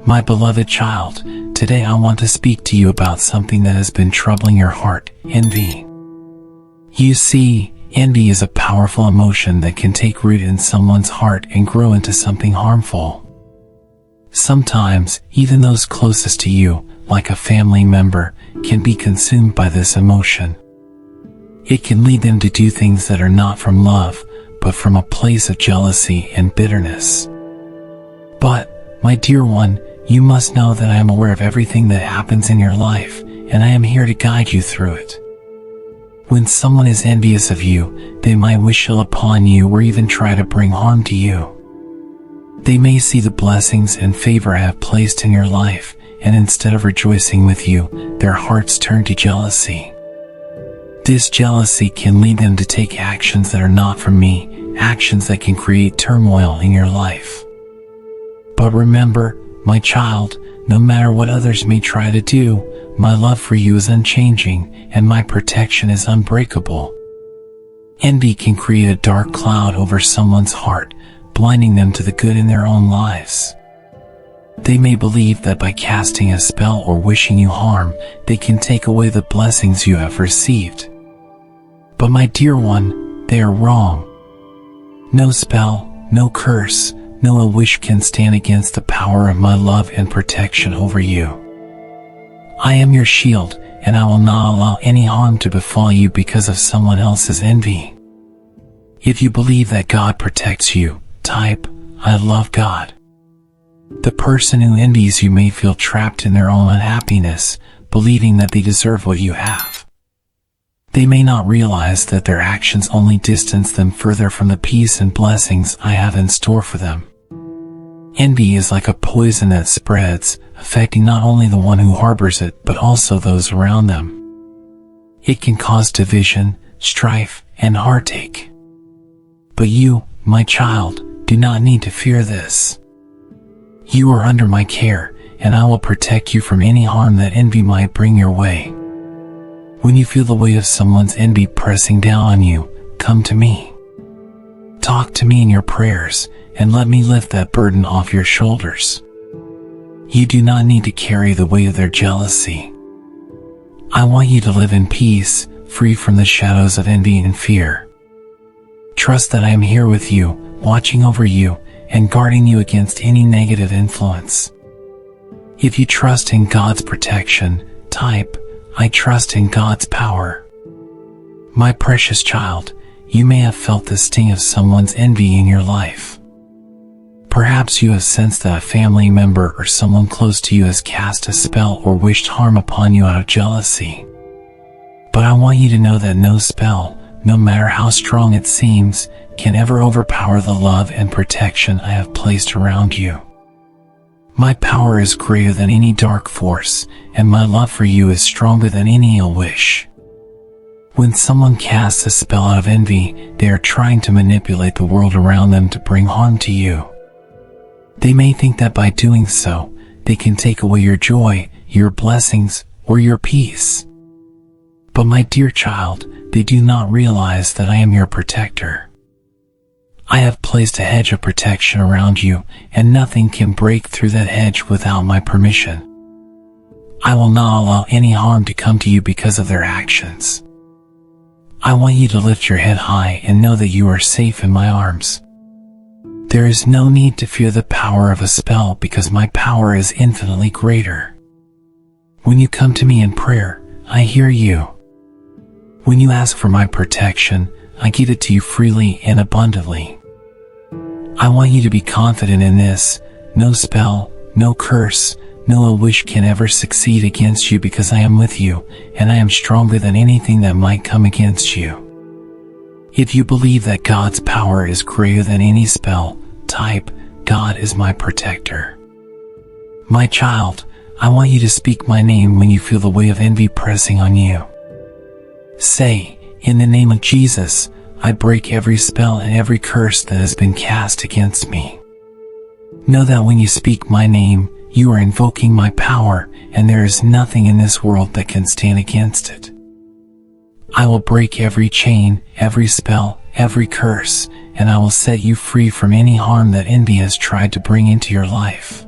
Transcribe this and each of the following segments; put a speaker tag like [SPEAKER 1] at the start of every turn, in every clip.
[SPEAKER 1] My beloved child, today I want to speak to you about something that has been troubling your heart: envy. You see, envy is a powerful emotion that can take root in someone's heart and grow into something harmful. Sometimes, even those closest to you, like a family member, can be consumed by this emotion. It can lead them to do things that are not from love, but from a place of jealousy and bitterness. But, my dear one, you must know that I am aware of everything that happens in your life, and I am here to guide you through it. When someone is envious of you, they might wish ill upon you or even try to bring harm to you. They may see the blessings and favor I have placed in your life, and instead of rejoicing with you, their hearts turn to jealousy. This jealousy can lead them to take actions that are not from me, actions that can create turmoil in your life. But remember, my child, no matter what others may try to do, my love for you is unchanging, and my protection is unbreakable. Envy can create a dark cloud over someone's heart, blinding them to the good in their own lives. They may believe that by casting a spell or wishing you harm, they can take away the blessings you have received. But my dear one, they are wrong. No spell, no curse, no ill wish can stand against the power of my love and protection over you. I am your shield, and I will not allow any harm to befall you because of someone else's envy. If you believe that God protects you, type, I love God. The person who envies you may feel trapped in their own unhappiness, believing that they deserve what you have. They may not realize that their actions only distance them further from the peace and blessings I have in store for them. Envy is like a poison that spreads, affecting not only the one who harbors it but also those around them. It can cause division, strife, and heartache. But you, my child, do not need to fear this. You are under my care, and I will protect you from any harm that envy might bring your way. When you feel the weight of someone's envy pressing down on you, come to me. Talk to me in your prayers, and let me lift that burden off your shoulders. You do not need to carry the weight of their jealousy. I want you to live in peace, free from the shadows of envy and fear. Trust that I am here with you, watching over you, and guarding you against any negative influence. If you trust in God's protection, type, I trust in God's power. My precious child, you may have felt the sting of someone's envy in your life. Perhaps you have sensed that a family member or someone close to you has cast a spell or wished harm upon you out of jealousy. But I want you to know that no spell, no matter how strong it seems, can ever overpower the love and protection I have placed around you. My power is greater than any dark force, and my love for you is stronger than any ill wish. When someone casts a spell out of envy, they are trying to manipulate the world around them to bring harm to you. They may think that by doing so, they can take away your joy, your blessings, or your peace. But my dear child, they do not realize that I am your protector. I have placed a hedge of protection around you, and nothing can break through that hedge without my permission. I will not allow any harm to come to you because of their actions. I want you to lift your head high and know that you are safe in my arms. There is no need to fear the power of a spell because my power is infinitely greater. When you come to me in prayer, I hear you. When you ask for my protection, I give it to you freely and abundantly. I want you to be confident in this: no spell, no curse, no ill wish can ever succeed against you because I am with you, and I am stronger than anything that might come against you. If you believe that God's power is greater than any spell, type, God is my protector. My child, I want you to speak my name when you feel the weight of envy pressing on you. Say, in the name of Jesus, I break every spell and every curse that has been cast against me. Know that when you speak my name, you are invoking my power, and there is nothing in this world that can stand against it. I will break every chain, every spell, every curse, and I will set you free from any harm that envy has tried to bring into your life.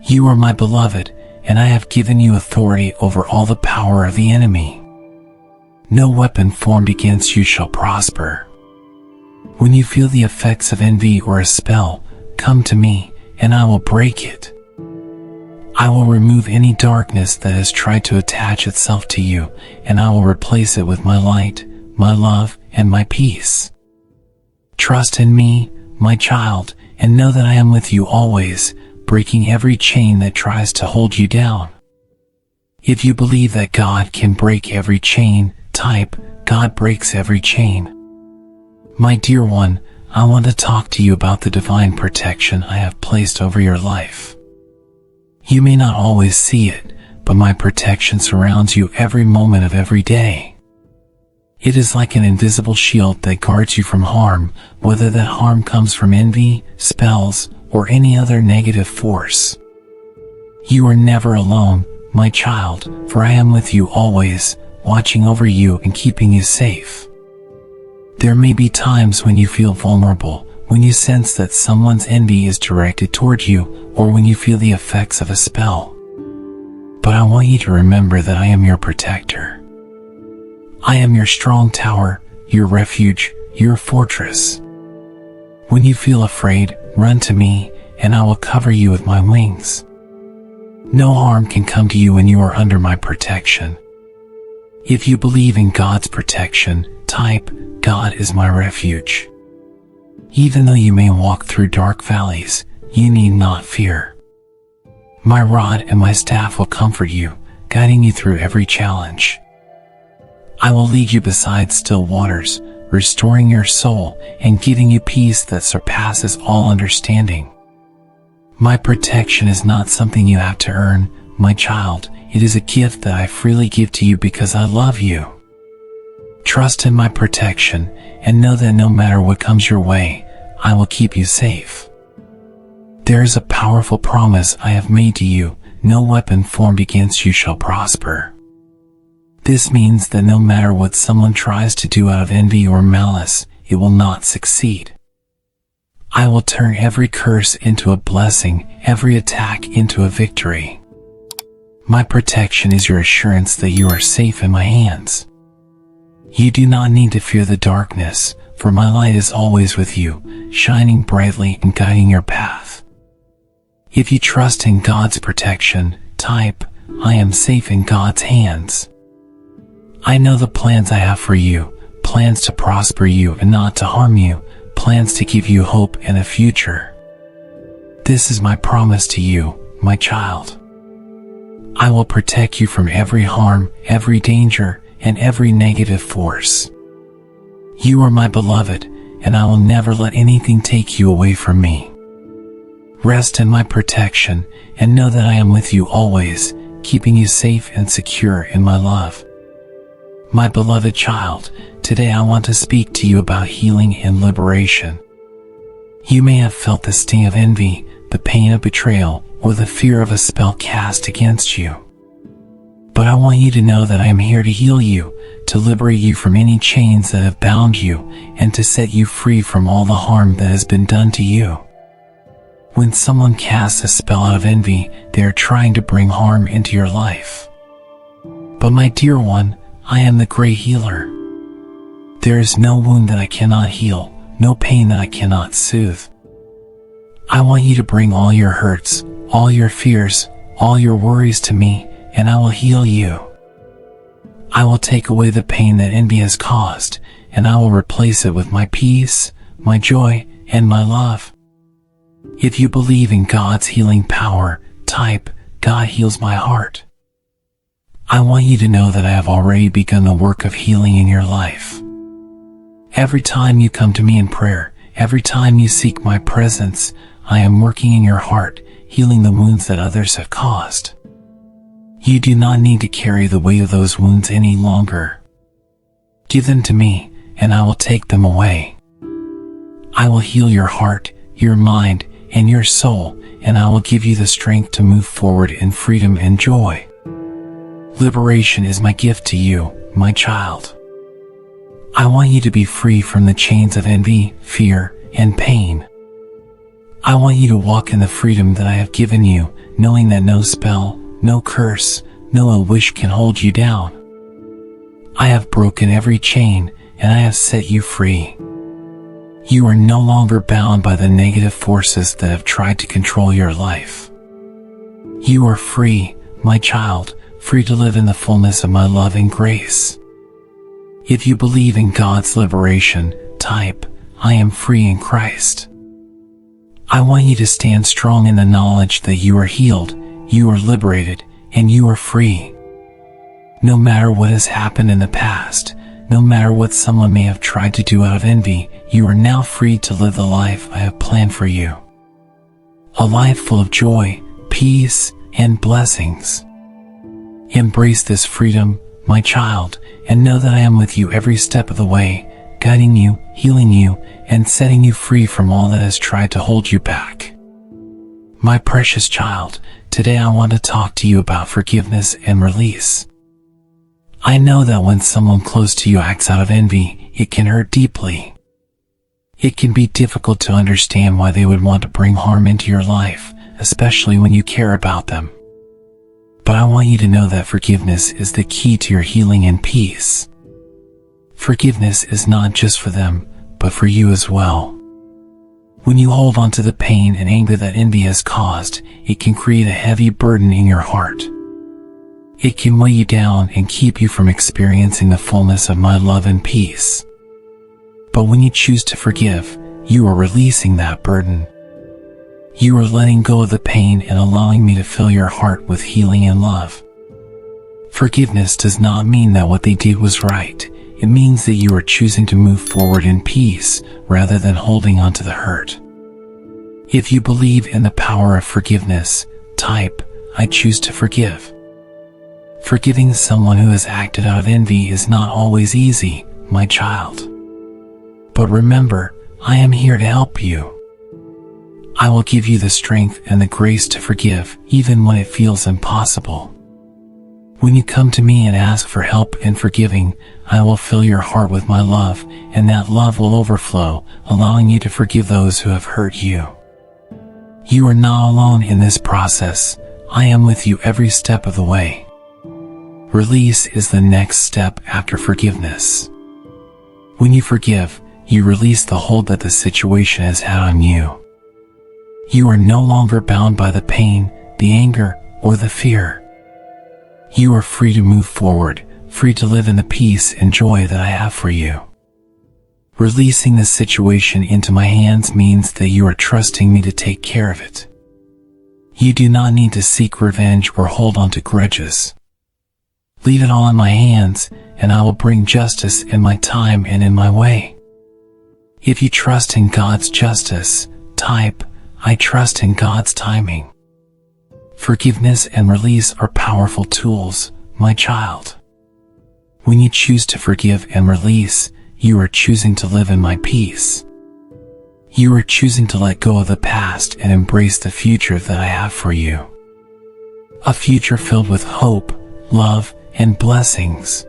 [SPEAKER 1] You are my beloved, and I have given you authority over all the power of the enemy. No weapon formed against you shall prosper. When you feel the effects of envy or a spell, come to me, and I will break it. I will remove any darkness that has tried to attach itself to you, and I will replace it with my light, my love, and my peace. Trust in me, my child, and know that I am with you always, breaking every chain that tries to hold you down. If you believe that God can break every chain, type, God breaks every chain. My dear one, I want to talk to you about the divine protection I have placed over your life. You may not always see it, but my protection surrounds you every moment of every day. It is like an invisible shield that guards you from harm, whether that harm comes from envy, spells, or any other negative force. You are never alone, my child, for I am with you always, watching over you and keeping you safe. There may be times when you feel vulnerable, when you sense that someone's envy is directed toward you, or when you feel the effects of a spell. But I want you to remember that I am your protector. I am your strong tower, your refuge, your fortress. When you feel afraid, run to me, and I will cover you with my wings. No harm can come to you when you are under my protection. If you believe in God's protection, type, God is my refuge. Even though you may walk through dark valleys, you need not fear. My rod and my staff will comfort you, guiding you through every challenge. I will lead you beside still waters, restoring your soul and giving you peace that surpasses all understanding. My protection is not something you have to earn, my child. It is a gift that I freely give to you because I love you. Trust in my protection and know that no matter what comes your way, I will keep you safe. There is a powerful promise I have made to you. No weapon formed against you shall prosper. This means that no matter what someone tries to do out of envy or malice, it will not succeed. I will turn every curse into a blessing, every attack into a victory. My protection is your assurance that you are safe in my hands. You do not need to fear the darkness, for my light is always with you, shining brightly and guiding your path. If you trust in God's protection, type, I am safe in God's hands. I know the plans I have for you, plans to prosper you and not to harm you, plans to give you hope and a future. This is my promise to you, my child. I will protect you from every harm, every danger, and every negative force. You are my beloved, and I will never let anything take you away from me. Rest in my protection, and know that I am with you always, keeping you safe and secure in my love. My beloved child, today I want to speak to you about healing and liberation. You may have felt the sting of envy, the pain of betrayal, or the fear of a spell cast against you. But I want you to know that I am here to heal you, to liberate you from any chains that have bound you, and to set you free from all the harm that has been done to you. When someone casts a spell out of envy, they are trying to bring harm into your life. But my dear one, I am the great healer. There is no wound that I cannot heal, no pain that I cannot soothe. I want you to bring all your hurts, all your fears, all your worries to me, and I will heal you. I will take away the pain that envy has caused, and I will replace it with my peace, my joy, and my love. If you believe in God's healing power, type, God heals my heart. I want you to know that I have already begun the work of healing in your life. Every time you come to me in prayer, every time you seek my presence, I am working in your heart, healing the wounds that others have caused. You do not need to carry the weight of those wounds any longer. Give them to me, and I will take them away. I will heal your heart, your mind, and your soul, and I will give you the strength to move forward in freedom and joy. Liberation is my gift to you, my child. I want you to be free from the chains of envy, fear, and pain. I want you to walk in the freedom that I have given you, knowing that no spell, no curse, no ill wish can hold you down. I have broken every chain, and I have set you free. You are no longer bound by the negative forces that have tried to control your life. You are free, my child, free to live in the fullness of my love and grace. If you believe in God's liberation, type, I am free in Christ. I want you to stand strong in the knowledge that you are healed, you are liberated, and you are free. No matter what has happened in the past, no matter what someone may have tried to do out of envy, you are now free to live the life I have planned for you. A life full of joy, peace, and blessings. Embrace this freedom, my child, and know that I am with you every step of the way, guiding you, healing you, and setting you free from all that has tried to hold you back. My precious child, today I want to talk to you about forgiveness and release. I know that when someone close to you acts out of envy, it can hurt deeply. It can be difficult to understand why they would want to bring harm into your life, especially when you care about them. But I want you to know that forgiveness is the key to your healing and peace. Forgiveness is not just for them, but for you as well. When you hold on to the pain and anger that envy has caused, it can create a heavy burden in your heart. It can weigh you down and keep you from experiencing the fullness of my love and peace. But when you choose to forgive, you are releasing that burden. You are letting go of the pain and allowing me to fill your heart with healing and love. Forgiveness does not mean that what they did was right. It means that you are choosing to move forward in peace rather than holding on to the hurt. If you believe in the power of forgiveness, type, I choose to forgive. Forgiving someone who has acted out of envy is not always easy, my child. But remember, I am here to help you. I will give you the strength and the grace to forgive, even when it feels impossible. When you come to me and ask for help in forgiving, I will fill your heart with my love, and that love will overflow, allowing you to forgive those who have hurt you. You are not alone in this process. I am with you every step of the way. Release is the next step after forgiveness. When you forgive, you release the hold that the situation has had on you. You are no longer bound by the pain, the anger, or the fear. You are free to move forward, free to live in the peace and joy that I have for you. Releasing the situation into my hands means that you are trusting me to take care of it. You do not need to seek revenge or hold on to grudges. Leave it all in my hands, and I will bring justice in my time and in my way. If you trust in God's justice, type, I trust in God's timing. Forgiveness and release are powerful tools, my child. When you choose to forgive and release, you are choosing to live in my peace. You are choosing to let go of the past and embrace the future that I have for you. A future filled with hope, love, and blessings.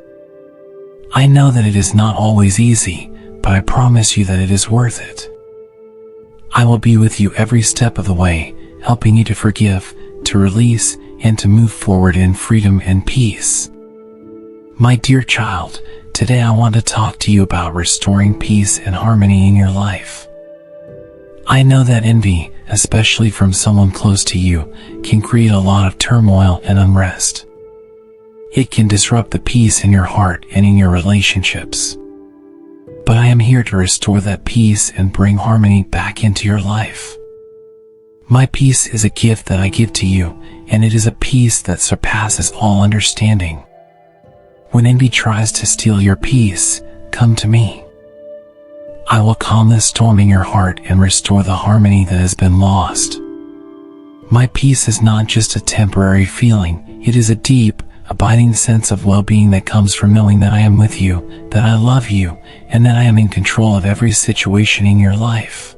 [SPEAKER 1] I know that it is not always easy, but I promise you that it is worth it. I will be with you every step of the way, helping you to forgive, to release, and to move forward in freedom and peace. My dear child, today I want to talk to you about restoring peace and harmony in your life. I know that envy, especially from someone close to you, can create a lot of turmoil and unrest. It can disrupt the peace in your heart and in your relationships. But I am here to restore that peace and bring harmony back into your life. My peace is a gift that I give to you, and it is a peace that surpasses all understanding. When envy tries to steal your peace, come to me. I will calm the storm in your heart and restore the harmony that has been lost. My peace is not just a temporary feeling, it is a deep, abiding sense of well-being that comes from knowing that I am with you, that I love you, and that I am in control of every situation in your life.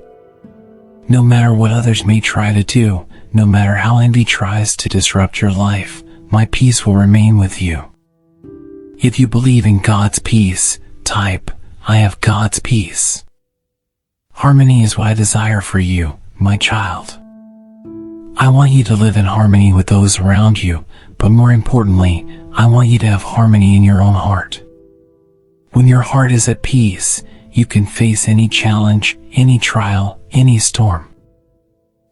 [SPEAKER 1] No matter what others may try to do, no matter how envy tries to disrupt your life, my peace will remain with you. If you believe in God's peace, type, I have God's peace. Harmony is what I desire for you, my child. I want you to live in harmony with those around you, but more importantly, I want you to have harmony in your own heart. When your heart is at peace, you can face any challenge, any trial, any storm.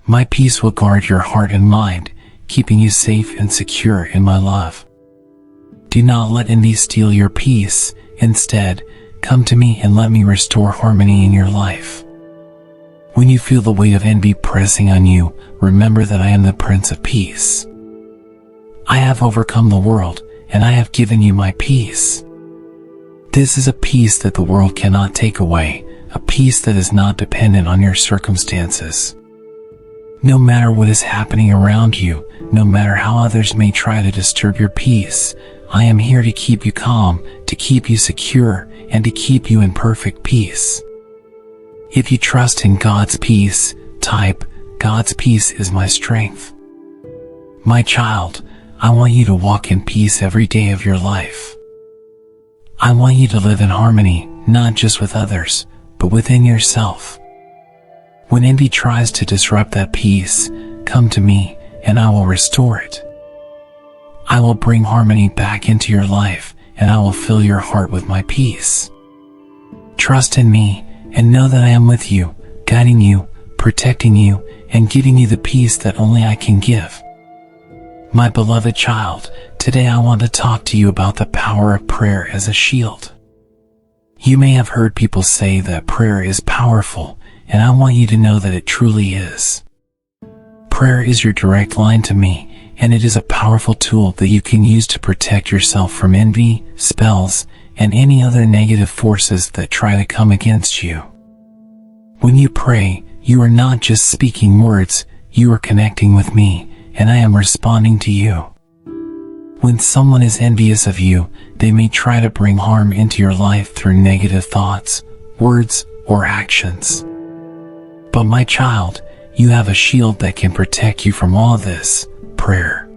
[SPEAKER 1] My peace will guard your heart and mind, keeping you safe and secure in my love. Do not let envy steal your peace. Instead, come to me and let me restore harmony in your life. When you feel the weight of envy pressing on you, remember that I am the Prince of Peace. I have overcome the world, and I have given you my peace. This is a peace that the world cannot take away, a peace that is not dependent on your circumstances. No matter what is happening around you, no matter how others may try to disturb your peace, I am here to keep you calm, to keep you secure, and to keep you in perfect peace. If you trust in God's peace, type, God's peace is my strength. My child, I want you to walk in peace every day of your life. I want you to live in harmony, not just with others, but within yourself. When envy tries to disrupt that peace, come to me, and I will restore it. I will bring harmony back into your life, and I will fill your heart with my peace. Trust in me, and know that I am with you, guiding you, protecting you, and giving you the peace that only I can give. My beloved child, today I want to talk to you about the power of prayer as a shield. You may have heard people say that prayer is powerful, and I want you to know that it truly is. Prayer is your direct line to me, and it is a powerful tool that you can use to protect yourself from envy, spells, and any other negative forces that try to come against you. When you pray, you are not just speaking words, you are connecting with me, and I am responding to you. When someone is envious of you, they may try to bring harm into your life through negative thoughts, words, or actions. But my child, you have a shield that can protect you from all this, prayer.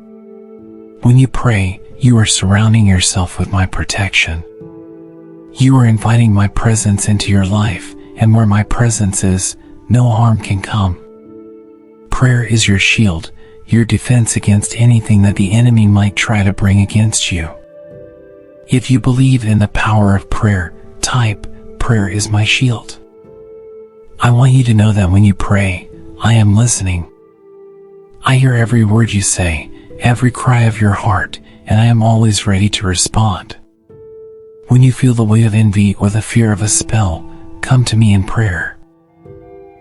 [SPEAKER 1] When you pray, you are surrounding yourself with my protection. You are inviting my presence into your life, and where my presence is, no harm can come. Prayer is your shield, your defense against anything that the enemy might try to bring against you. If you believe in the power of prayer, type, prayer is my shield. I want you to know that when you pray, I am listening. I hear every word you say, every cry of your heart, and I am always ready to respond. When you feel the weight of envy or the fear of a spell, come to me in prayer.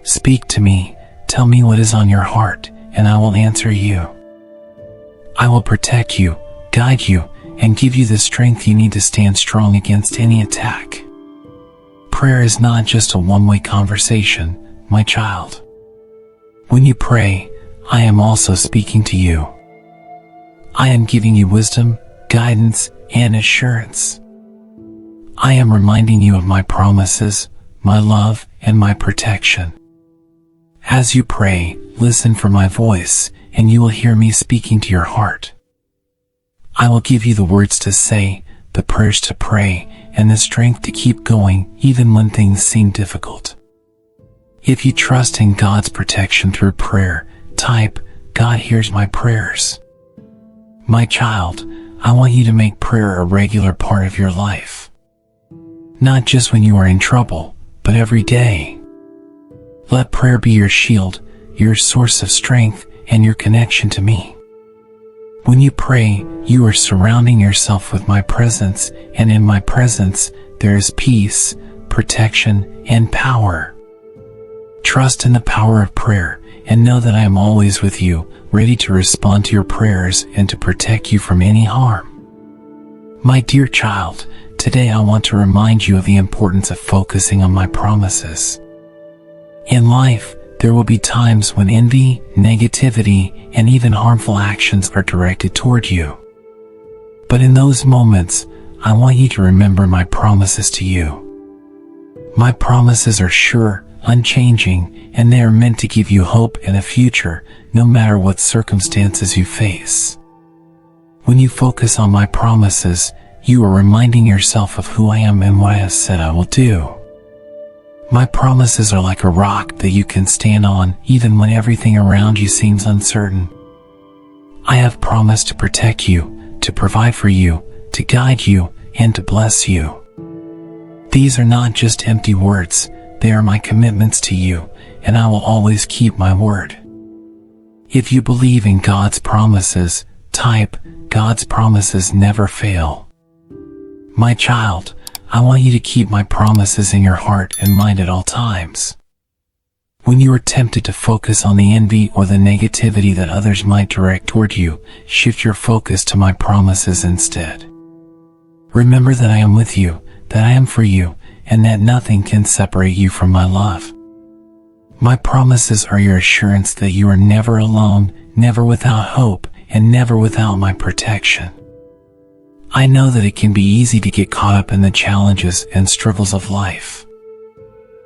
[SPEAKER 1] Speak to me, tell me what is on your heart, and I will answer you. I will protect you, guide you, and give you the strength you need to stand strong against any attack. Prayer is not just a one-way conversation, my child. When you pray, I am also speaking to you. I am giving you wisdom, guidance, and assurance. I am reminding you of my promises, my love, and my protection. As you pray, listen for my voice, and you will hear me speaking to your heart. I will give you the words to say, the prayers to pray, and the strength to keep going even when things seem difficult. If you trust in God's protection through prayer, type, God hears my prayers. My child, I want you to make prayer a regular part of your life. Not just when you are in trouble, but every day. Let prayer be your shield, your source of strength, and your connection to me. When you pray, you are surrounding yourself with my presence, and in my presence, there is peace, protection, and power. Trust in the power of prayer, and know that I am always with you, ready to respond to your prayers and to protect you from any harm. My dear child, today I want to remind you of the importance of focusing on my promises. In life, there will be times when envy, negativity, and even harmful actions are directed toward you. But in those moments, I want you to remember my promises to you. My promises are sure, unchanging, and they are meant to give you hope and a future, no matter what circumstances you face. When you focus on my promises, you are reminding yourself of who I am and what I have said I will do. My promises are like a rock that you can stand on even when everything around you seems uncertain. I have promised to protect you, to provide for you, to guide you, and to bless you. These are not just empty words, they are my commitments to you, and I will always keep my word. If you believe in God's promises, type, God's promises never fail. My child, I want you to keep my promises in your heart and mind at all times. When you are tempted to focus on the envy or the negativity that others might direct toward you, shift your focus to my promises instead. Remember that I am with you, that I am for you, and that nothing can separate you from my love. My promises are your assurance that you are never alone, never without hope, and never without my protection. I know that it can be easy to get caught up in the challenges and struggles of life.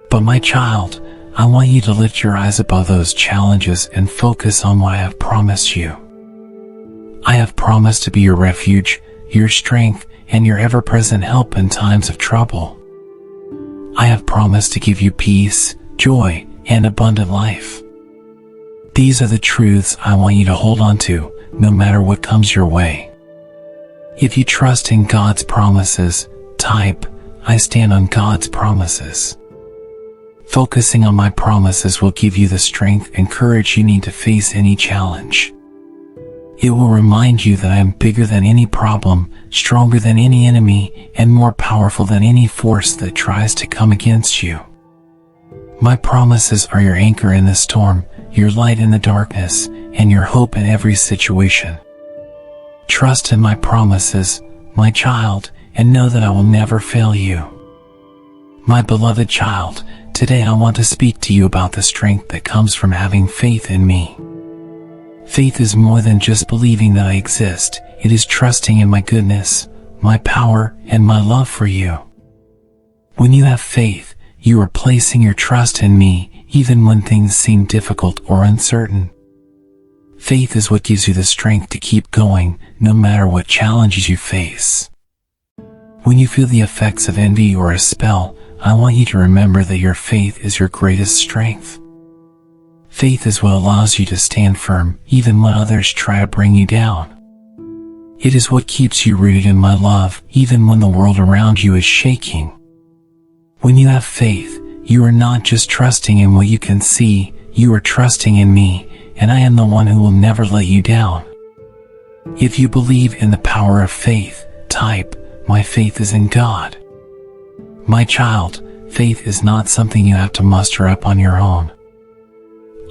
[SPEAKER 1] But my child, I want you to lift your eyes above those challenges and focus on what I have promised you. I have promised to be your refuge, your strength, and your ever-present help in times of trouble. I have promised to give you peace, joy, and abundant life. These are the truths I want you to hold on to, no matter what comes your way. If you trust in God's promises, type, I stand on God's promises. Focusing on my promises will give you the strength and courage you need to face any challenge. It will remind you that I am bigger than any problem, stronger than any enemy, and more powerful than any force that tries to come against you. My promises are your anchor in the storm, your light in the darkness, and your hope in every situation. Trust in my promises, my child, and know that I will never fail you. My beloved child, today I want to speak to you about the strength that comes from having faith in me. Faith is more than just believing that I exist. It is trusting in my goodness, my power, and my love for you. When you have faith, you are placing your trust in me, even when things seem difficult or uncertain. Faith is what gives you the strength to keep going, no matter what challenges you face. When you feel the effects of envy or a spell, I want you to remember that your faith is your greatest strength. Faith is what allows you to stand firm, even when others try to bring you down. It is what keeps you rooted in my love, even when the world around you is shaking. When you have faith, you are not just trusting in what you can see, you are trusting in me, and I am the one who will never let you down. If you believe in the power of faith, type, my faith is in God. My child, faith is not something you have to muster up on your own.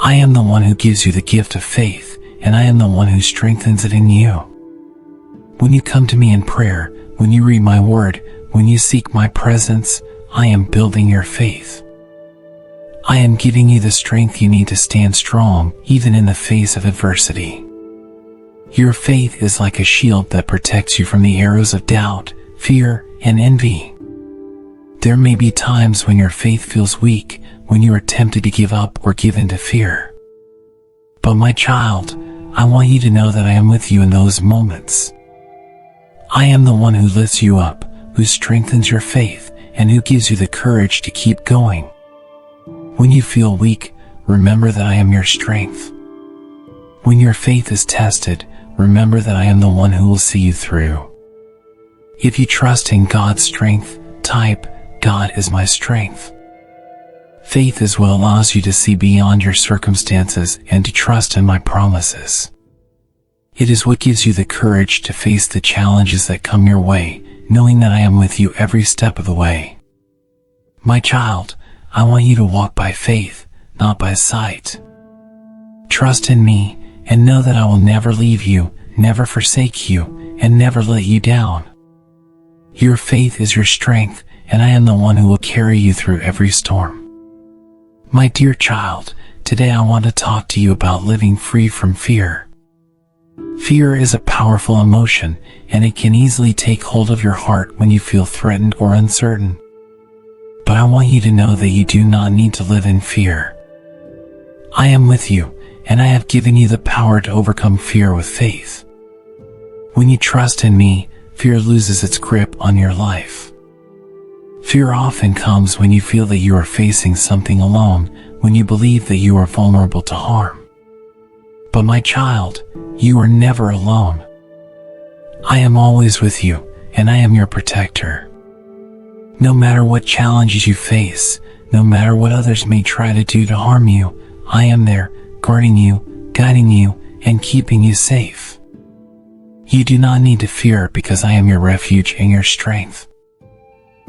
[SPEAKER 1] I am the one who gives you the gift of faith, and I am the one who strengthens it in you. When you come to me in prayer, when you read my word, when you seek my presence, I am building your faith. I am giving you the strength you need to stand strong, even in the face of adversity. Your faith is like a shield that protects you from the arrows of doubt, fear, and envy. There may be times when your faith feels weak, when you are tempted to give up or give in to fear. But my child, I want you to know that I am with you in those moments. I am the one who lifts you up, who strengthens your faith, and who gives you the courage to keep going. When you feel weak, remember that I am your strength. When your faith is tested, remember that I am the one who will see you through. If you trust in God's strength, type, God is my strength. Faith is what allows you to see beyond your circumstances and to trust in my promises. It is what gives you the courage to face the challenges that come your way, knowing that I am with you every step of the way. My child, I want you to walk by faith, not by sight. Trust in me, and know that I will never leave you, never forsake you, and never let you down. Your faith is your strength, and I am the one who will carry you through every storm. My dear child, today I want to talk to you about living free from fear. Fear is a powerful emotion, and it can easily take hold of your heart when you feel threatened or uncertain. But I want you to know that you do not need to live in fear. I am with you, and I have given you the power to overcome fear with faith. When you trust in me, fear loses its grip on your life. Fear often comes when you feel that you are facing something alone, when you believe that you are vulnerable to harm. But my child, you are never alone. I am always with you, and I am your protector. No matter what challenges you face, no matter what others may try to do to harm you, I am there, guarding you, guiding you, and keeping you safe. You do not need to fear because I am your refuge and your strength.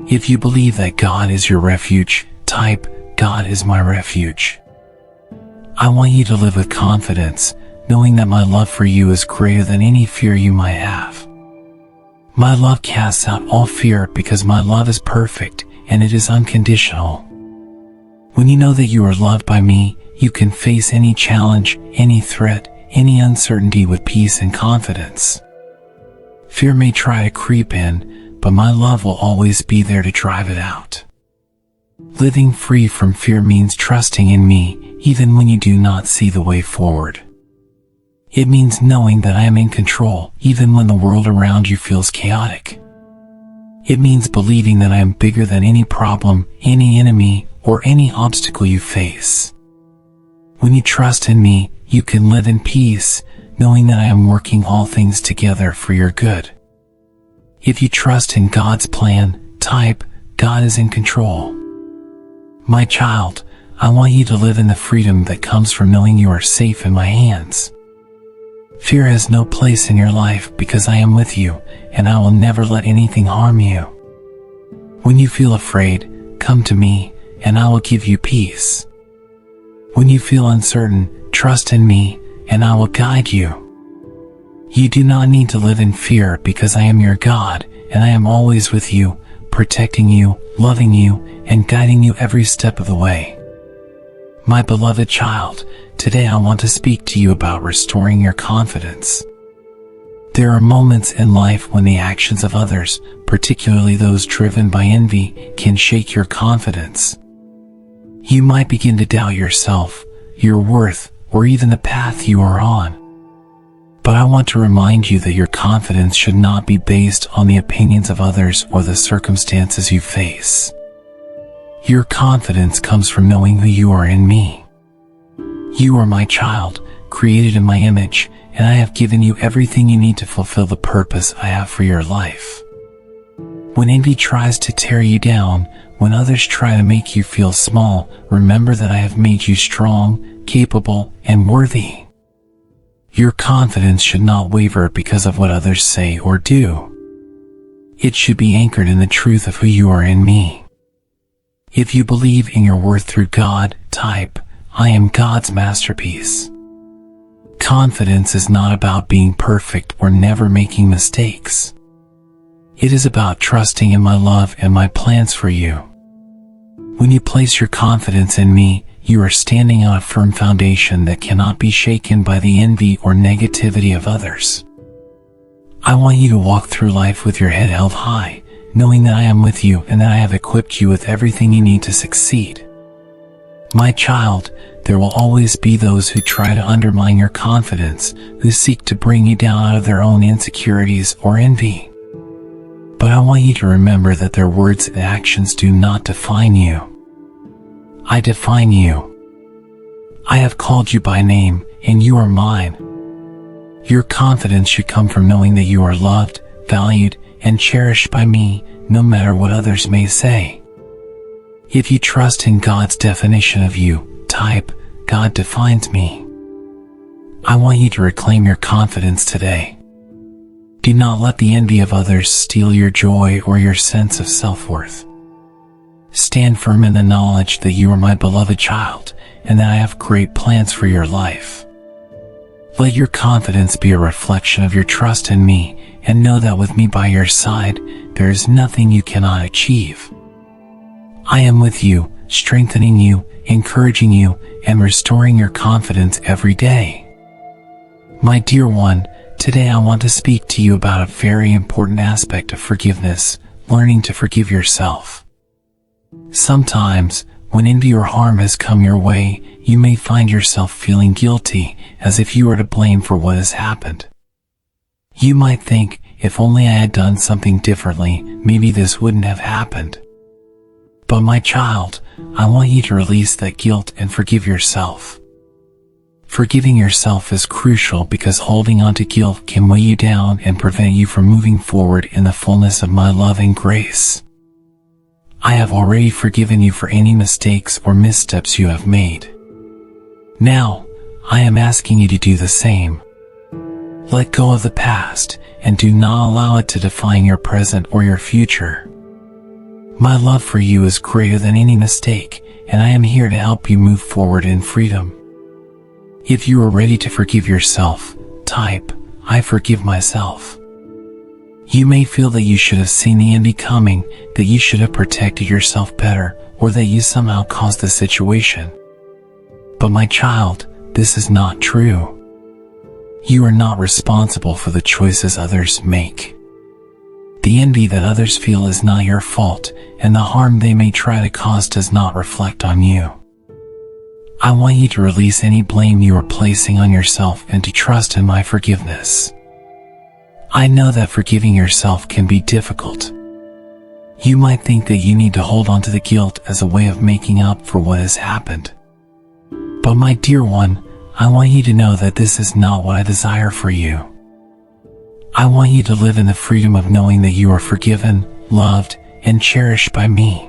[SPEAKER 1] If you believe that God is your refuge, type, God is my refuge. I want you to live with confidence, knowing that my love for you is greater than any fear you might have. My love casts out all fear because my love is perfect and it is unconditional. When you know that you are loved by me, you can face any challenge, any threat, any uncertainty with peace and confidence. Fear may try to creep in, but my love will always be there to drive it out. Living free from fear means trusting in me, even when you do not see the way forward. It means knowing that I am in control, even when the world around you feels chaotic. It means believing that I am bigger than any problem, any enemy, or any obstacle you face. When you trust in me, you can live in peace, knowing that I am working all things together for your good. If you trust in God's plan, type, God is in control. My child, I want you to live in the freedom that comes from knowing you are safe in my hands. Fear has no place in your life because I am with you, and I will never let anything harm you. When you feel afraid, come to me, and I will give you peace. When you feel uncertain, trust in me, and I will guide you. You do not need to live in fear because I am your God, and I am always with you, protecting you, loving you, and guiding you every step of the way. My beloved child, today I want to speak to you about restoring your confidence. There are moments in life when the actions of others, particularly those driven by envy, can shake your confidence. You might begin to doubt yourself, your worth, or even the path you are on. But I want to remind you that your confidence should not be based on the opinions of others or the circumstances you face. Your confidence comes from knowing who you are in me. You are my child, created in my image, and I have given you everything you need to fulfill the purpose I have for your life. When envy tries to tear you down, when others try to make you feel small, remember that I have made you strong, capable, and worthy. Your confidence should not waver because of what others say or do. It should be anchored in the truth of who you are in me. If you believe in your worth through God, type, I am God's masterpiece. Confidence is not about being perfect or never making mistakes. It is about trusting in my love and my plans for you. When you place your confidence in me, you are standing on a firm foundation that cannot be shaken by the envy or negativity of others. I want you to walk through life with your head held high, knowing that I am with you and that I have equipped you with everything you need to succeed. My child, there will always be those who try to undermine your confidence, who seek to bring you down out of their own insecurities or envy. But I want you to remember that their words and actions do not define you. I define you. I have called you by name, and you are mine. Your confidence should come from knowing that you are loved, valued, and cherished by me, no matter what others may say. If you trust in God's definition of you, type, God defines me. I want you to reclaim your confidence today. Do not let the envy of others steal your joy or your sense of self-worth. Stand firm in the knowledge that you are my beloved child, and that I have great plans for your life. Let your confidence be a reflection of your trust in me, and know that with me by your side, there is nothing you cannot achieve. I am with you, strengthening you, encouraging you, and restoring your confidence every day. My dear one, today I want to speak to you about a very important aspect of forgiveness, learning to forgive yourself. Sometimes, when envy or harm has come your way, you may find yourself feeling guilty, as if you are to blame for what has happened. You might think, if only I had done something differently, maybe this wouldn't have happened. But my child, I want you to release that guilt and forgive yourself. Forgiving yourself is crucial because holding on to guilt can weigh you down and prevent you from moving forward in the fullness of my love and grace. I have already forgiven you for any mistakes or missteps you have made. Now, I am asking you to do the same. Let go of the past and do not allow it to define your present or your future. My love for you is greater than any mistake, and I am here to help you move forward in freedom. If you are ready to forgive yourself, type, I forgive myself. You may feel that you should have seen the end coming, that you should have protected yourself better, or that you somehow caused the situation. But my child, this is not true. You are not responsible for the choices others make. The envy that others feel is not your fault, and the harm they may try to cause does not reflect on you. I want you to release any blame you are placing on yourself and to trust in my forgiveness. I know that forgiving yourself can be difficult. You might think that you need to hold on to the guilt as a way of making up for what has happened. But my dear one, I want you to know that this is not what I desire for you. I want you to live in the freedom of knowing that you are forgiven, loved, and cherished by me.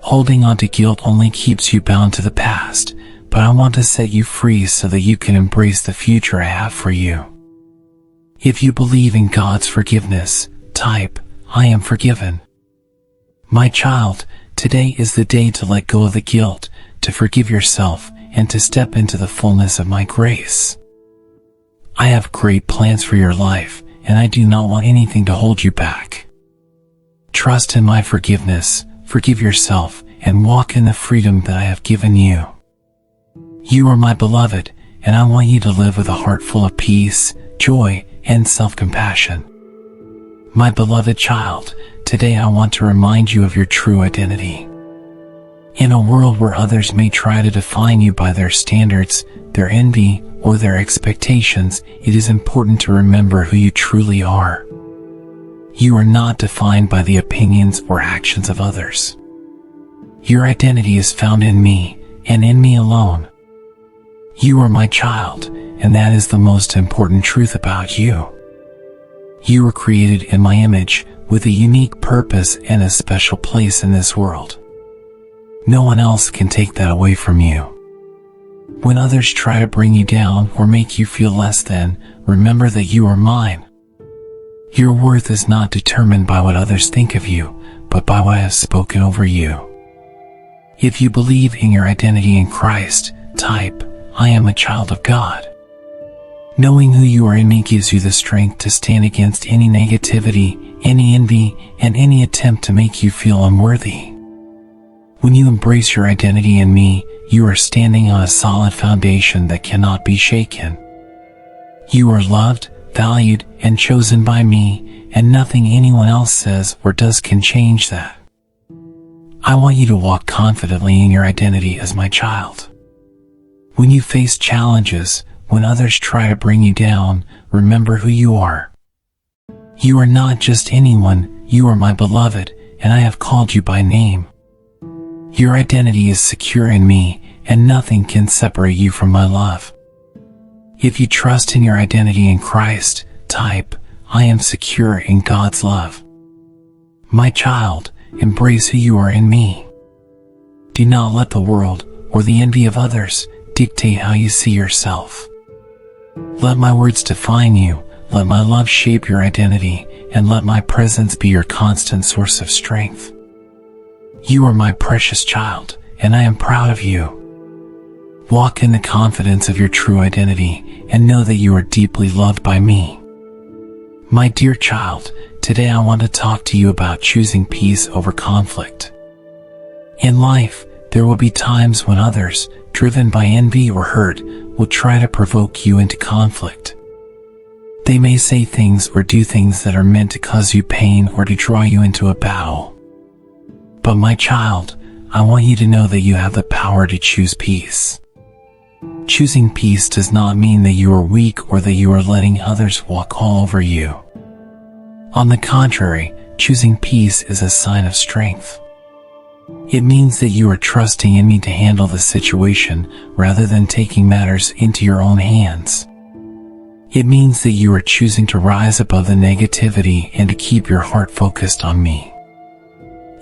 [SPEAKER 1] Holding on to guilt only keeps you bound to the past, but I want to set you free so that you can embrace the future I have for you. If you believe in God's forgiveness, type, I am forgiven. My child, today is the day to let go of the guilt, to forgive yourself, and to step into the fullness of my grace. I have great plans for your life, and I do not want anything to hold you back. Trust in my forgiveness, forgive yourself, and walk in the freedom that I have given you. You are my beloved, and I want you to live with a heart full of peace, joy, and self-compassion. My beloved child, today I want to remind you of your true identity. In a world where others may try to define you by their standards, their envy, or their expectations, it is important to remember who you truly are. You are not defined by the opinions or actions of others. Your identity is found in me, and in me alone. You are my child, and that is the most important truth about you. You were created in my image, with a unique purpose and a special place in this world. No one else can take that away from you. When others try to bring you down or make you feel less than, remember that you are mine. Your worth is not determined by what others think of you, but by what I have spoken over you. If you believe in your identity in Christ, type, I am a child of God. Knowing who you are in me gives you the strength to stand against any negativity, any envy, and any attempt to make you feel unworthy. When you embrace your identity in me, you are standing on a solid foundation that cannot be shaken. You are loved, valued, and chosen by me, and nothing anyone else says or does can change that. I want you to walk confidently in your identity as my child. When you face challenges, when others try to bring you down, remember who you are. You are not just anyone, you are my beloved, and I have called you by name. Your identity is secure in me, and nothing can separate you from my love. If you trust in your identity in Christ, type, I am secure in God's love. My child, embrace who you are in me. Do not let the world, or the envy of others, dictate how you see yourself. Let my words define you, let my love shape your identity, and let my presence be your constant source of strength. You are my precious child, and I am proud of you. Walk in the confidence of your true identity, and know that you are deeply loved by me. My dear child, today I want to talk to you about choosing peace over conflict. In life, there will be times when others, driven by envy or hurt, will try to provoke you into conflict. They may say things or do things that are meant to cause you pain or to draw you into a battle. But my child, I want you to know that you have the power to choose peace. Choosing peace does not mean that you are weak or that you are letting others walk all over you. On the contrary, choosing peace is a sign of strength. It means that you are trusting in me to handle the situation rather than taking matters into your own hands. It means that you are choosing to rise above the negativity and to keep your heart focused on me.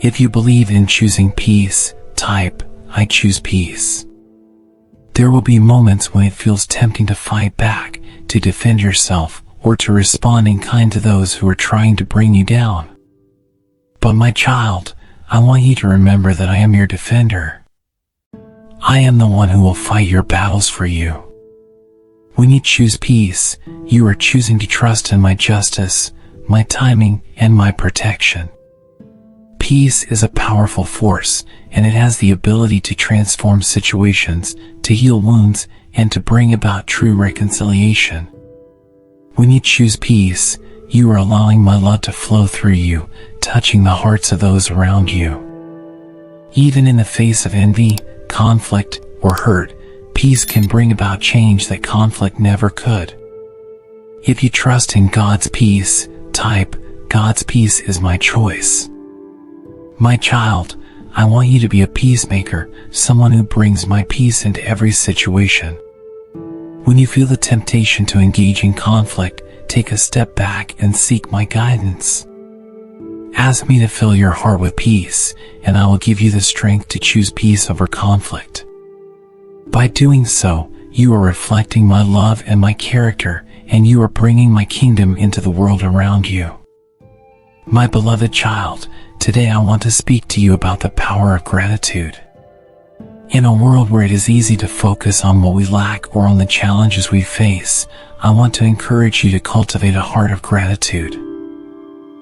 [SPEAKER 1] If you believe in choosing peace, type, I choose peace. There will be moments when it feels tempting to fight back, to defend yourself, or to respond in kind to those who are trying to bring you down. But my child, I want you to remember that I am your defender. I am the one who will fight your battles for you. When you choose peace, you are choosing to trust in my justice, my timing, and my protection. Peace is a powerful force, and it has the ability to transform situations, to heal wounds, and to bring about true reconciliation. When you choose peace, you are allowing my love to flow through you, touching the hearts of those around you. Even in the face of envy, conflict, or hurt, peace can bring about change that conflict never could. If you trust in God's peace, type, God's peace is my choice. My child, I want you to be a peacemaker, someone who brings my peace into every situation. When you feel the temptation to engage in conflict, take a step back and seek my guidance. Ask me to fill your heart with peace, and I will give you the strength to choose peace over conflict. By doing so, you are reflecting my love and my character, and you are bringing my kingdom into the world around you. My beloved child, today I want to speak to you about the power of gratitude. In a world where it is easy to focus on what we lack or on the challenges we face, I want to encourage you to cultivate a heart of gratitude.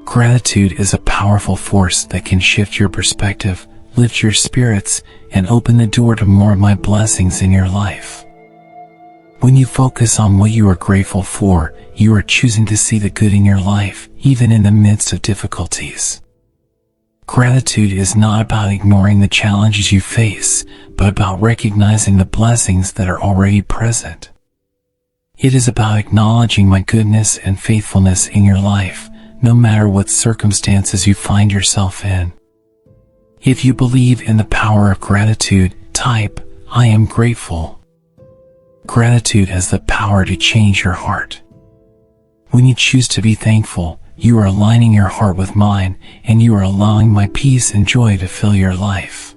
[SPEAKER 1] Gratitude is a powerful force that can shift your perspective, lift your spirits, and open the door to more of my blessings in your life. When you focus on what you are grateful for, you are choosing to see the good in your life, even in the midst of difficulties. Gratitude is not about ignoring the challenges you face, but about recognizing the blessings that are already present. It is about acknowledging my goodness and faithfulness in your life, no matter what circumstances you find yourself in. If you believe in the power of gratitude, type, I am grateful. Gratitude has the power to change your heart. When you choose to be thankful, you are aligning your heart with mine, and you are allowing my peace and joy to fill your life.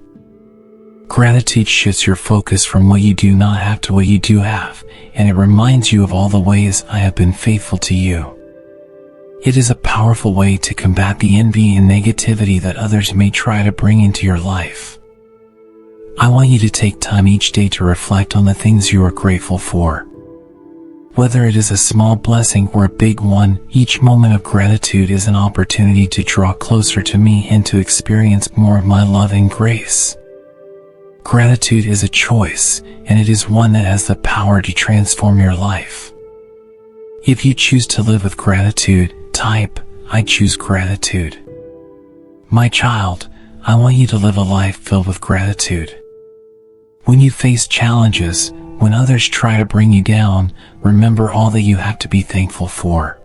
[SPEAKER 1] Gratitude shifts your focus from what you do not have to what you do have, and it reminds you of all the ways I have been faithful to you. It is a powerful way to combat the envy and negativity that others may try to bring into your life. I want you to take time each day to reflect on the things you are grateful for. Whether it is a small blessing or a big one, each moment of gratitude is an opportunity to draw closer to me and to experience more of my love and grace. Gratitude is a choice, and it is one that has the power to transform your life. If you choose to live with gratitude, type, I choose gratitude. My child, I want you to live a life filled with gratitude. When you face challenges, when others try to bring you down, remember all that you have to be thankful for.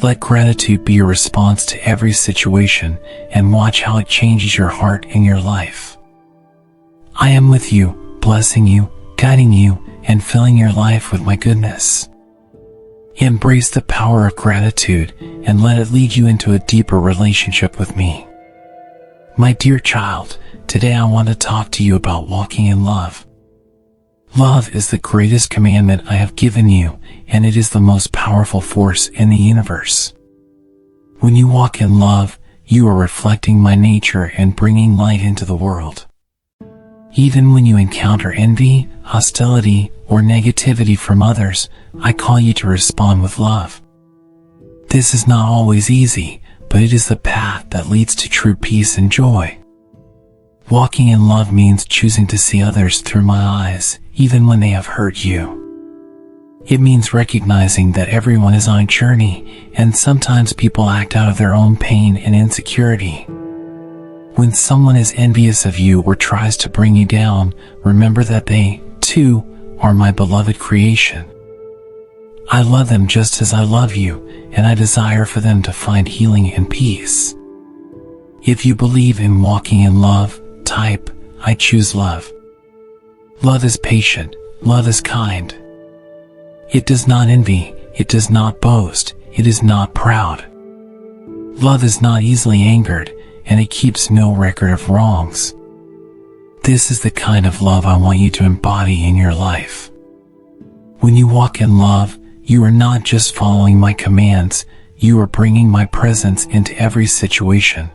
[SPEAKER 1] Let gratitude be your response to every situation, and watch how it changes your heart and your life. I am with you, blessing you, guiding you, and filling your life with my goodness. Embrace the power of gratitude, and let it lead you into a deeper relationship with me. My dear child, today I want to talk to you about walking in love. Love is the greatest commandment I have given you, and it is the most powerful force in the universe. When you walk in love, you are reflecting my nature and bringing light into the world. Even when you encounter envy, hostility, or negativity from others, I call you to respond with love. This is not always easy, but it is the path that leads to true peace and joy. Walking in love means choosing to see others through my eyes, even when they have hurt you. It means recognizing that everyone is on a journey, and sometimes people act out of their own pain and insecurity. When someone is envious of you or tries to bring you down, remember that they, too, are my beloved creation. I love them just as I love you, and I desire for them to find healing and peace. If you believe in walking in love, Type, I choose love. Love is patient. Love is kind. It does not envy. It does not boast. It is not proud. Love is not easily angered, and it keeps no record of wrongs. This is the kind of love I want you to embody in your life. When you walk in love, you are not just following my commands, you are bringing my presence into every situation.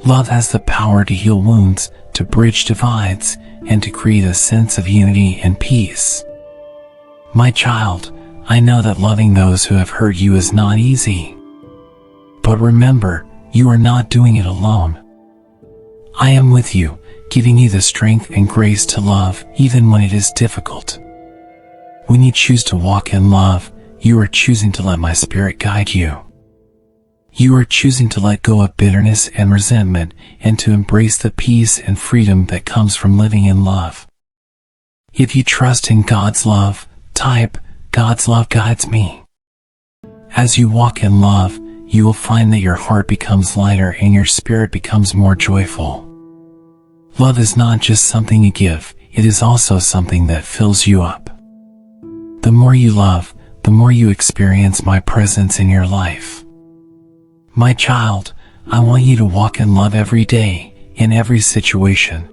[SPEAKER 1] Love has the power to heal wounds, to bridge divides, and to create a sense of unity and peace. My child, I know that loving those who have hurt you is not easy. But remember, you are not doing it alone. I am with you, giving you the strength and grace to love even when it is difficult. When you choose to walk in love, you are choosing to let my spirit guide you. You are choosing to let go of bitterness and resentment and to embrace the peace and freedom that comes from living in love. If you trust in God's love, type, God's love guides me. As you walk in love, you will find that your heart becomes lighter and your spirit becomes more joyful. Love is not just something you give, it is also something that fills you up. The more you love, the more you experience my presence in your life. My child, I want you to walk in love every day, in every situation.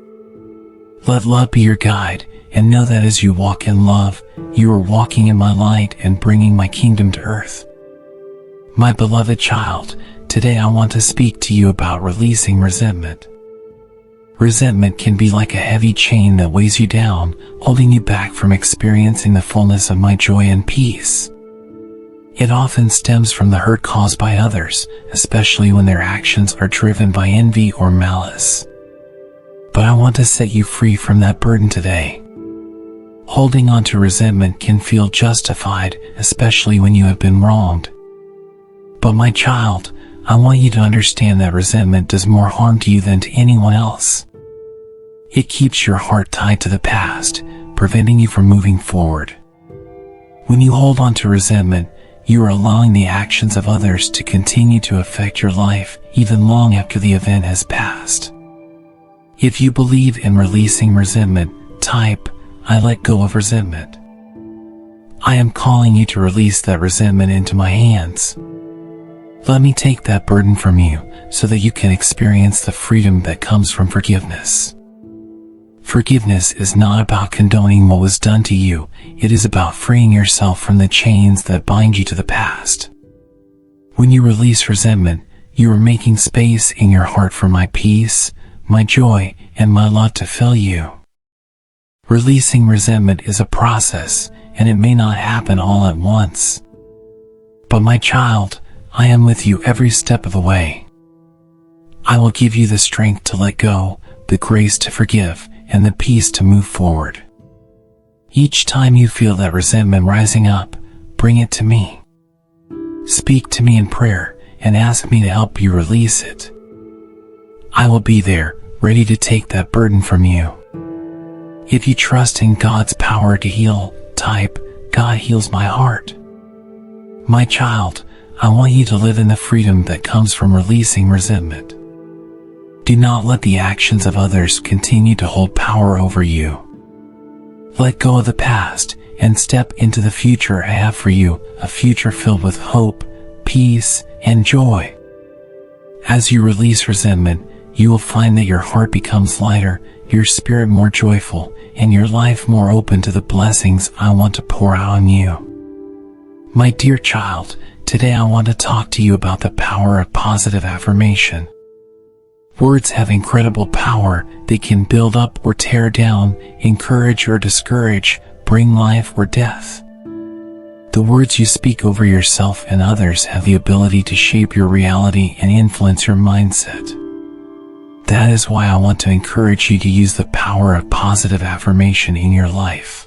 [SPEAKER 1] Let love be your guide, and know that as you walk in love, you are walking in my light and bringing my kingdom to earth. My beloved child, today I want to speak to you about releasing resentment. Resentment can be like a heavy chain that weighs you down, holding you back from experiencing the fullness of my joy and peace. It often stems from the hurt caused by others, especially when their actions are driven by envy or malice. But I want to set you free from that burden today. Holding on to resentment can feel justified, especially when you have been wronged. But my child, I want you to understand that resentment does more harm to you than to anyone else. It keeps your heart tied to the past, preventing you from moving forward. When you hold on to resentment, you are allowing the actions of others to continue to affect your life even long after the event has passed. If you believe in releasing resentment, type, I let go of resentment. I am calling you to release that resentment into my hands. Let me take that burden from you so that you can experience the freedom that comes from forgiveness. Forgiveness is not about condoning what was done to you, it is about freeing yourself from the chains that bind you to the past. When you release resentment, you are making space in your heart for my peace, my joy, and my love to fill you. Releasing resentment is a process, and it may not happen all at once. But my child, I am with you every step of the way. I will give you the strength to let go, the grace to forgive, and the peace to move forward. Each time you feel that resentment rising up, bring it to me. Speak to me in prayer and ask me to help you release it. I will be there, ready to take that burden from you. If you trust in God's power to heal, type, God heals my heart. My child, I want you to live in the freedom that comes from releasing resentment. Do not let the actions of others continue to hold power over you. Let go of the past and step into the future I have for you, a future filled with hope, peace, and joy. As you release resentment, you will find that your heart becomes lighter, your spirit more joyful, and your life more open to the blessings I want to pour out on you. My dear child, today I want to talk to you about the power of positive affirmation. Words have incredible power. They can build up or tear down, encourage or discourage, bring life or death. The words you speak over yourself and others have the ability to shape your reality and influence your mindset. That is why I want to encourage you to use the power of positive affirmation in your life.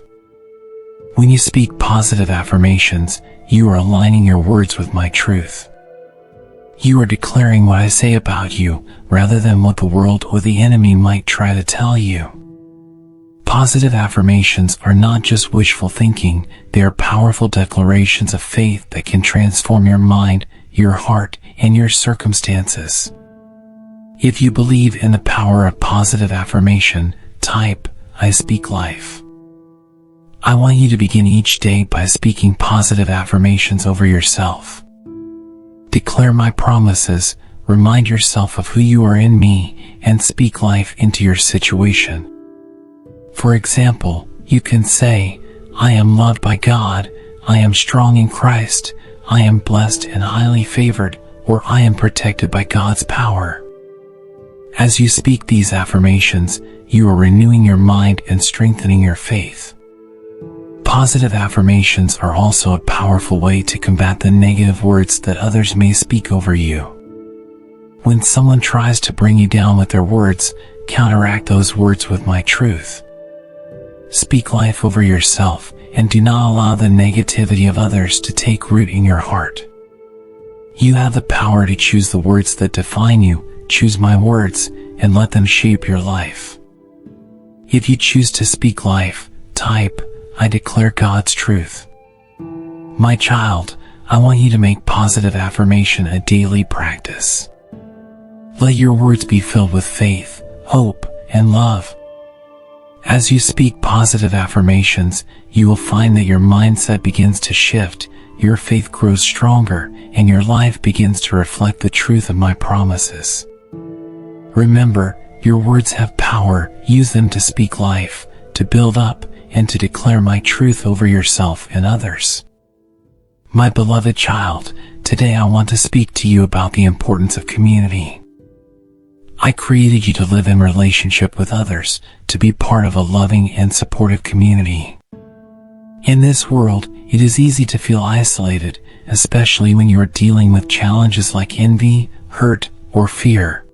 [SPEAKER 1] When you speak positive affirmations, you are aligning your words with my truth. You are declaring what I say about you, rather than what the world or the enemy might try to tell you. Positive affirmations are not just wishful thinking, they are powerful declarations of faith that can transform your mind, your heart, and your circumstances. If you believe in the power of positive affirmation, type, I speak life. I want you to begin each day by speaking positive affirmations over yourself. Declare my promises, remind yourself of who you are in me, and speak life into your situation. For example, you can say, I am loved by God, I am strong in Christ, I am blessed and highly favored, or I am protected by God's power. As you speak these affirmations, you are renewing your mind and strengthening your faith. Positive affirmations are also a powerful way to combat the negative words that others may speak over you. When someone tries to bring you down with their words, counteract those words with my truth. Speak life over yourself, and do not allow the negativity of others to take root in your heart. You have the power to choose the words that define you. Choose my words, and let them shape your life. If you choose to speak life, type, I declare God's truth. My child, I want you to make positive affirmation a daily practice. Let your words be filled with faith, hope, and love. As you speak positive affirmations, you will find that your mindset begins to shift, your faith grows stronger, and your life begins to reflect the truth of my promises. Remember, your words have power. Use them to speak life, to build up, and to declare my truth over yourself and others. My beloved child, today I want to speak to you about the importance of community. I created you to live in relationship with others, to be part of a loving and supportive community. In this world, it is easy to feel isolated, especially when you are dealing with challenges like envy, hurt, or fear.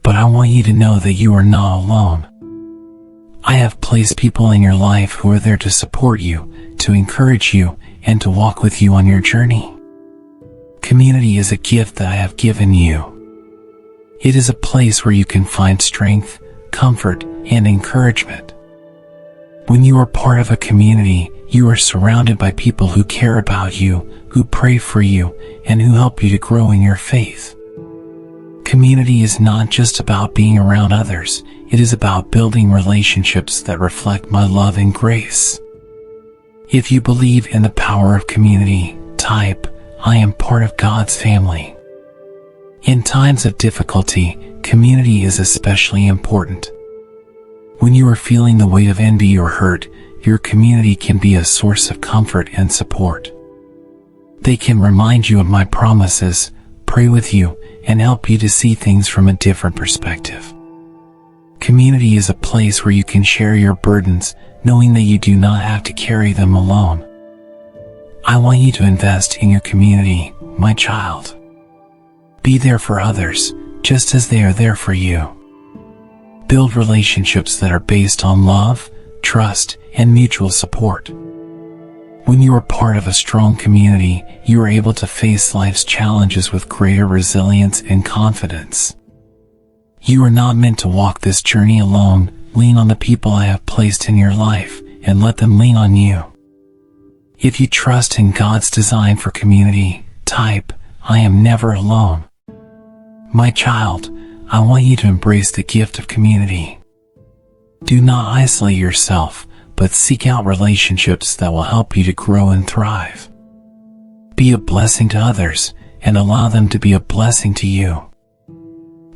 [SPEAKER 1] But I want you to know that you are not alone. I have placed people in your life who are there to support you, to encourage you, and to walk with you on your journey. Community is a gift that I have given you. It is a place where you can find strength, comfort, and encouragement. When you are part of a community, you are surrounded by people who care about you, who pray for you, and who help you to grow in your faith. Community is not just about being around others, it is about building relationships that reflect my love and grace. If you believe in the power of community, type, I am part of God's family. In times of difficulty, community is especially important. When you are feeling the weight of envy or hurt, your community can be a source of comfort and support. They can remind you of my promises, pray with you, and help you to see things from a different perspective. Community is a place where you can share your burdens, knowing that you do not have to carry them alone. I want you to invest in your community, my child. Be there for others, just as they are there for you. Build relationships that are based on love, trust, and mutual support. When you are part of a strong community, you are able to face life's challenges with greater resilience and confidence. You are not meant to walk this journey alone. Lean on the people I have placed in your life, and let them lean on you. If you trust in God's design for community, type, I am never alone. My child, I want you to embrace the gift of community. Do not isolate yourself, but seek out relationships that will help you to grow and thrive. Be a blessing to others, and allow them to be a blessing to you.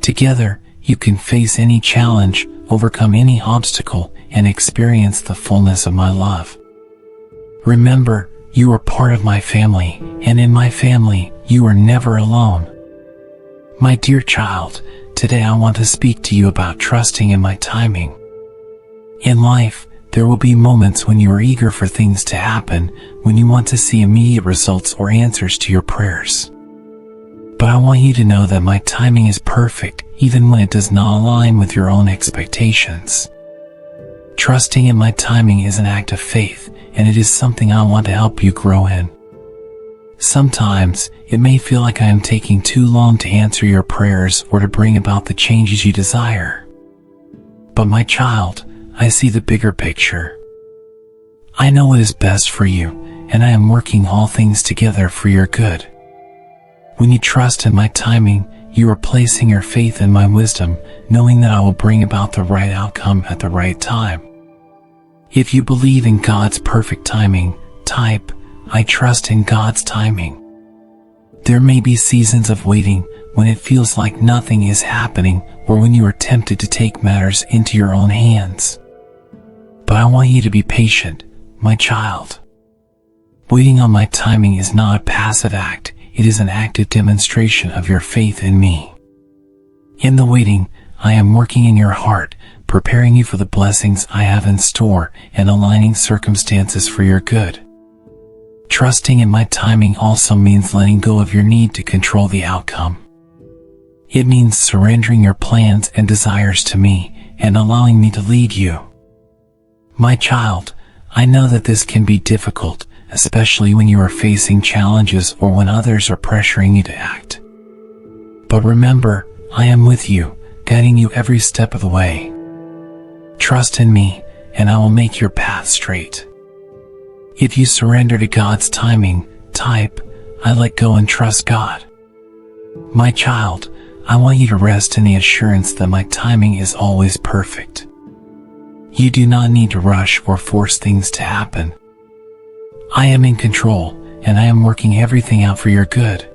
[SPEAKER 1] Together, you can face any challenge, overcome any obstacle, and experience the fullness of my love. Remember, you are part of my family, and in my family, you are never alone. My dear child, today I want to speak to you about trusting in my timing. In life, there will be moments when you are eager for things to happen, when you want to see immediate results or answers to your prayers. But I want you to know that my timing is perfect, even when it does not align with your own expectations. Trusting in my timing is an act of faith, and it is something I want to help you grow in. Sometimes, it may feel like I am taking too long to answer your prayers or to bring about the changes you desire. But my child, I see the bigger picture. I know what is best for you, and I am working all things together for your good. When you trust in my timing, You are placing your faith in my wisdom, knowing that I will bring about the right outcome at the right time. If you believe in God's perfect timing, type, I trust in God's timing. There may be seasons of waiting when it feels like nothing is happening, or when you are tempted to take matters into your own hands. But I want you to be patient, my child. Waiting on my timing is not a passive act, it is an active demonstration of your faith in me. In the waiting, I am working in your heart, preparing you for the blessings I have in store and aligning circumstances for your good. Trusting in my timing also means letting go of your need to control the outcome. It means surrendering your plans and desires to me and allowing me to lead you. My child, I know that this can be difficult, especially when you are facing challenges or when others are pressuring you to act. But remember, I am with you, guiding you every step of the way. Trust in me, and I will make your path straight. If you surrender to God's timing, type, I let go and trust God. My child, I want you to rest in the assurance that my timing is always perfect. You do not need to rush or force things to happen. I am in control, and I am working everything out for your good.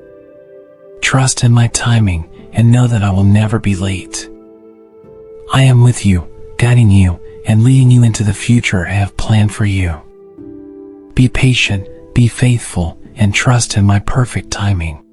[SPEAKER 1] Trust in my timing, and know that I will never be late. I am with you, guiding you, and leading you into the future I have planned for you. Be patient, be faithful, and trust in my perfect timing.